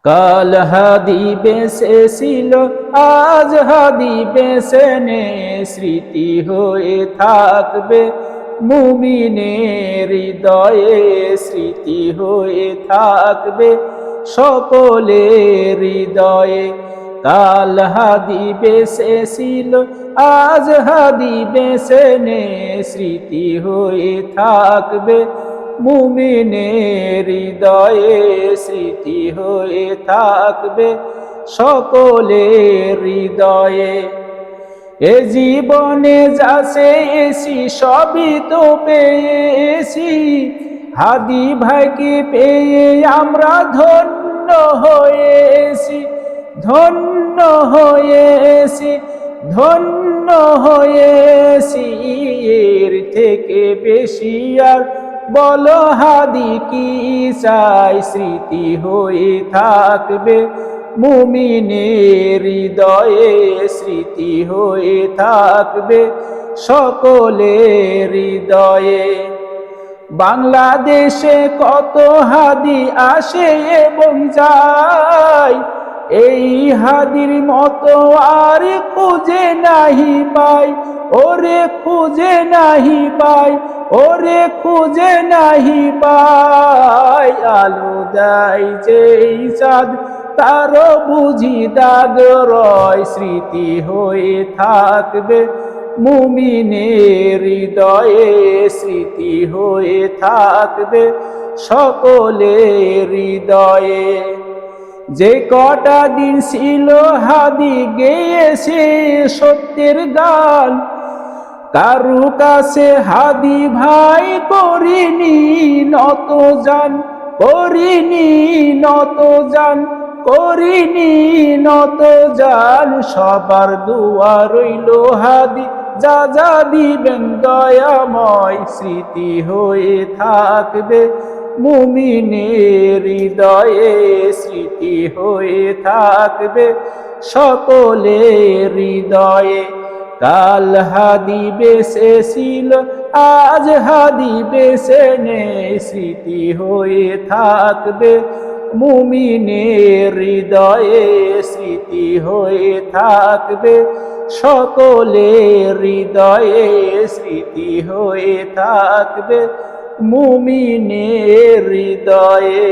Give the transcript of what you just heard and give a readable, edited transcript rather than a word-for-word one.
কাল হাদি বেঁচে ছিল, আজ হাদি বেঁচে নেই, স্মৃতি হয়ে থাকবে মুমিনের হৃদয়ে, স্মৃতি হয়ে থাকবে সকলের হৃদয়ে। কাল হাদি বেঁচে ছিল, আজ হাদি বেঁচে নেই, স্মৃতি হয়ে থাকবে মুমিনের হৃদয়ে, স্মৃতি হয়ে থাকবে সকলের হৃদয়ে। এ জীবনে যা চেয়েছি সবই তো পেয়েছি, হাদি ভাইকে পেয়ে আমরা ধন্য হয়েছি, ধন্য হয়েছি, ধন্য হয়েছি। এর থেকে বেশি আর বলো হাদি কি চাই, স্মৃতি হয়ে থাকবে মুমিনের হৃদয়ে, স্মৃতি হয়ে থাকবে সকলের হৃদয়ে। বাংলাদেশে কত হাদি আসে এবং যায়, এই হাদির মতো আর খুঁজে নাহি পাই, ওরে খুঁজে নাহি পাই, ওরে খুঁজে নাহি পাই। আলো দেয় যেই চাঁদ তারও বুঝি দাগ রয়, স্মৃতি হয়ে থাকবে মুমিনের হৃদয়ে, স্মৃতি হয়ে থাকবে সকলের হৃদয়ে। যে কটা দিন ছিল হাদি গেয়েছে সত্যের গান, কারু কাছে হাদি ভাই করিনি নত জান, করিনি নত জান, করিনি নত জান। সবার দুয়া রইল হাদি যা যা দিবেন দয়াময়, স্মৃতি হয়ে থাকবে মুমিনের হৃদয়ে, স্মৃতি হয়ে থাকবে সকলের হৃদয়ে। কাল হাদি বেঁচে ছিল, আজ হাদি বেঁচে নেই, স্মৃতি হয়ে থাকবে মুমিনের হৃদয়ে, স্মৃতি হয়ে থাকবে সকলের হৃদয়ে, স্মৃতি হয়ে থাকবে মুমিনের হৃদয়ে।